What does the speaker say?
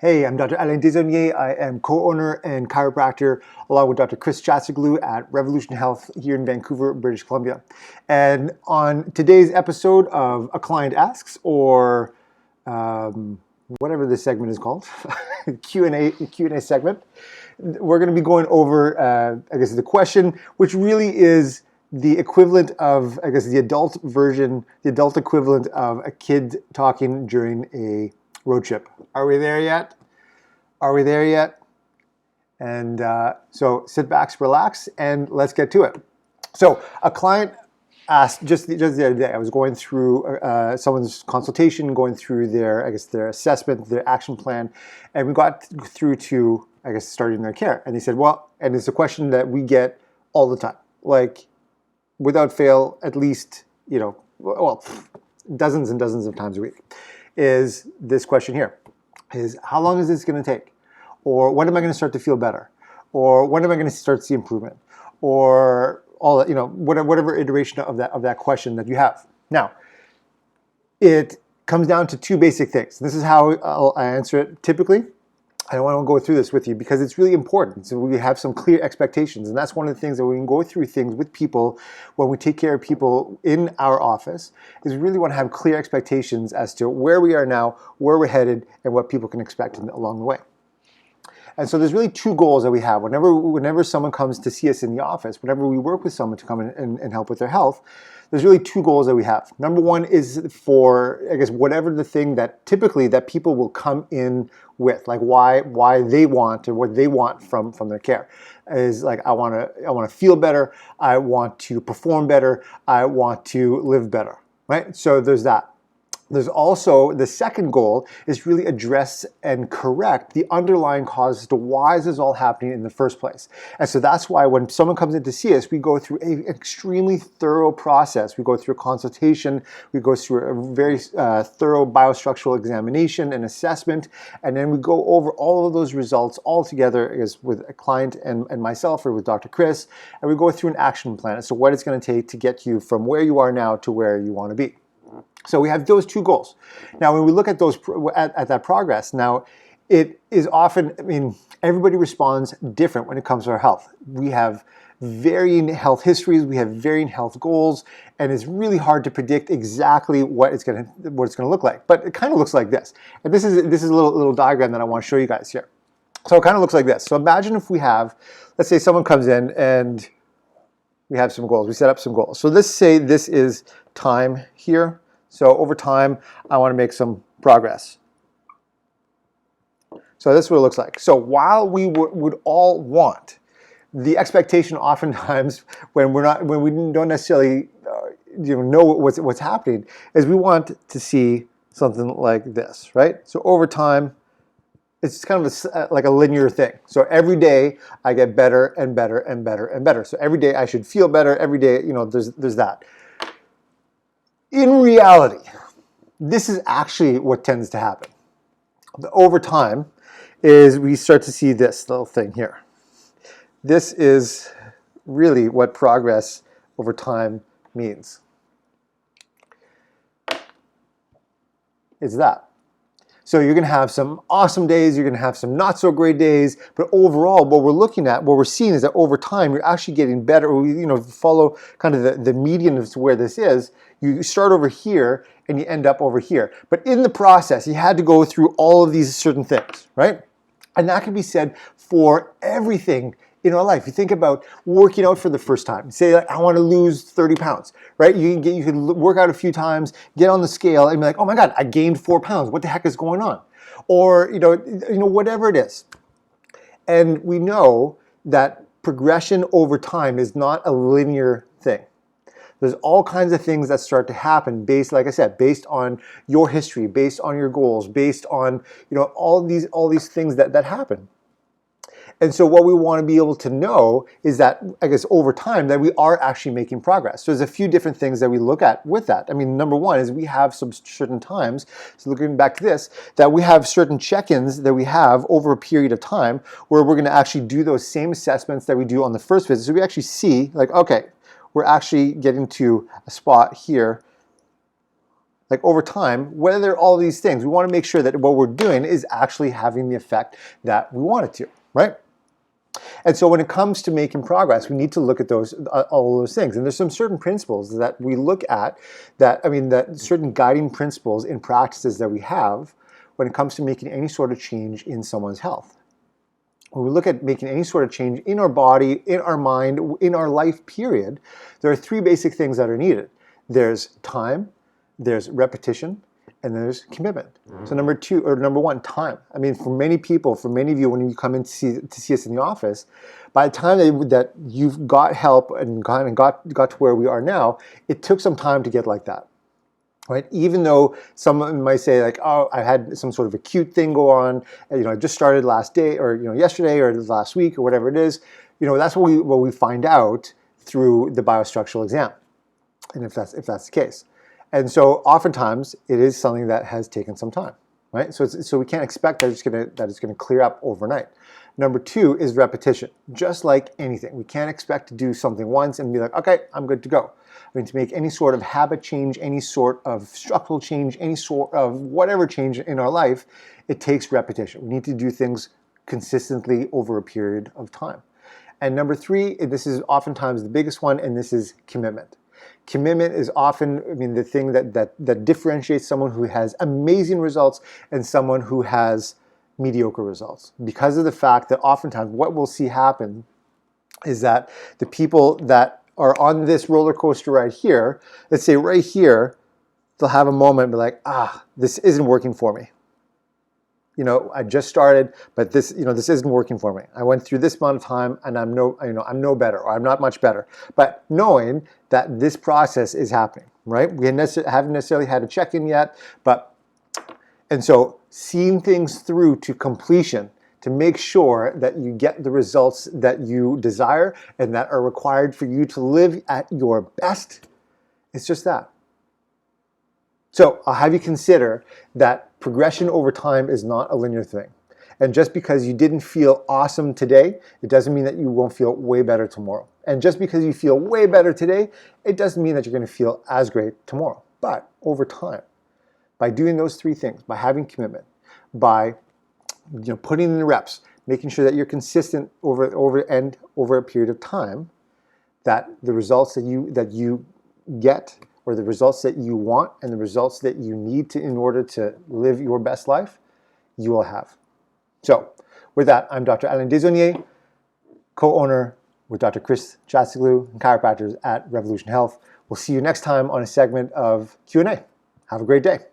Hey, I'm Dr. Alain Desaulniers. I am co-owner and chiropractor along with Dr. Chris Chatsoglu at Revolution Health here in Vancouver, British Columbia. And on today's episode of A Client Asks, or whatever this segment is called, Q&A segment, we're going to be going over, the question, which really is the equivalent of, the adult version, the adult equivalent of a kid talking during a road trip. Are we there yet? Are we there yet? And so sit back, relax, and let's get to it. So a client asked just the other day, I was going through someone's consultation, going through their assessment, their action plan, and we got through to, starting their care. And they said, well, and it's a question that we get all the time, like without fail, at least, dozens and dozens of times a week, is this question here, is how long is this going to take? Or when am I going to start to feel better? Or when am I going to start to see improvement? Or all that, whatever iteration of that question that you have. Now, it comes down to two basic things. This is how I answer it typically. I don't want to go through this with you because it's really important. So we have some clear expectations. And that's one of the things that we can go through things with people when we take care of people in our office, is we really want to have clear expectations as to where we are now, where we're headed, and what people can expect along the way. And so there's really two goals that we have. Whenever someone comes to see us in the office, whenever we work with someone to come in and help with their health, there's really two goals that we have. Number one is for, whatever the thing that typically that people will come in with, like why they want or what they want from their care. Is like, I want to feel better, I want to perform better, I want to live better, right? So there's that. There's also, the second goal is really address and correct the underlying causes to why is this all happening in the first place. And so that's why when someone comes in to see us, we go through an extremely thorough process. We go through a consultation, we go through a very thorough biostructural examination and assessment, and then we go over all of those results all together with a client and myself, or with Dr. Chris, and we go through an action plan as to what it's going to take to get you from where you are now to where you want to be. So we have those two goals. Now, when we look at those at that progress, now it is often, everybody responds different when it comes to our health. We have varying health histories, we have varying health goals, and it's really hard to predict exactly what it's going to look like. But it kind of looks like this. And this is a little diagram that I want to show you guys here. So it kind of looks like this. So imagine if we have, let's say someone comes in and we have some goals. We set up some goals. So let's say this is time here. So over time, I want to make some progress. So this is what it looks like. So while we would all want, the expectation oftentimes when we don't necessarily know what's happening, is we want to see something like this, right? So over time, it's kind of like a linear thing. So every day I get better and better and better and better. So every day I should feel better. Every day, there's that. In reality, this is actually what tends to happen. Over time is we start to see this little thing here. This is really what progress over time means. It's that. So you're going to have some awesome days, you're going to have some not so great days, but overall what we're seeing is that over time you're actually getting better. Follow kind of the median of where this is. You start over here and you end up over here. But in the process, you had to go through all of these certain things, right? And that can be said for everything in our life. You think about working out for the first time. Say, I want to lose 30 pounds, right? You can work out a few times, get on the scale, and be like, oh my God, I gained 4 pounds. What the heck is going on? Or whatever it is. And we know that progression over time is not a linear thing. There's all kinds of things that start to happen based on your history, based on your goals, based on all these things that happen. And so what we want to be able to know is that, over time, that we are actually making progress. So there's a few different things that we look at with that. Number one is we have some certain times, so looking back to this, that we have certain check-ins that we have over a period of time where we're going to actually do those same assessments that we do on the first visit. So we actually see, okay, we're actually getting to a spot here like over time, whether all these things, we want to make sure that what we're doing is actually having the effect that we want it to, right? And so when it comes to making progress, we need to look at those, all those things. And there's some certain principles that we look at that certain guiding principles in practices that we have when it comes to making any sort of change in someone's health. When we look at making any sort of change in our body, in our mind, in our life period, there are three basic things that are needed. There's time, there's repetition, and then there's commitment. So number one, time. I mean, for many people, for many of you, when you come in to see us in the office, by the time that you've got help and got to where we are now, it took some time to get like that. Right? Even though someone might say like, oh, I had some sort of acute thing go on, I just started last day, or yesterday, or last week, or whatever it is. That's what we find out through the biostructural exam, and if that's the case. And so oftentimes it is something that has taken some time, right? So we can't expect that it's gonna clear up overnight. Number two is repetition. Just like anything, we can't expect to do something once and be like, okay, I'm good to go. I mean, to make any sort of habit change, any sort of structural change, any sort of whatever change in our life, it takes repetition. We need to do things consistently over a period of time. And number three, this is oftentimes the biggest one, and this is commitment. Commitment is often, the thing that differentiates someone who has amazing results and someone who has mediocre results, because of the fact that oftentimes what we'll see happen is that the people that are on this roller coaster right here, let's say right here, they'll have a moment and be like, this isn't working for me. I just started, but this isn't working for me. I went through this amount of time and I'm no better, or I'm not much better. But knowing that this process is happening, right? We haven't necessarily had a check-in yet, and so seeing things through to completion to make sure that you get the results that you desire and that are required for you to live at your best, it's just that. So I'll have you consider that progression over time is not a linear thing. And just because you didn't feel awesome today, it doesn't mean that you won't feel way better tomorrow. And just because you feel way better today, it doesn't mean that you're going to feel as great tomorrow. But over time, by doing those three things, by having commitment, by putting in the reps, making sure that you're consistent over a period of time, that the results that you get, or the results that you want, and the results that you need to in order to live your best life, you will have. So with that, I'm Dr. Alain Desaulniers, co-owner with Dr. Chris Chastiglou, and chiropractors at Revolution Health. We'll see you next time on a segment of Q&A. Have a great day.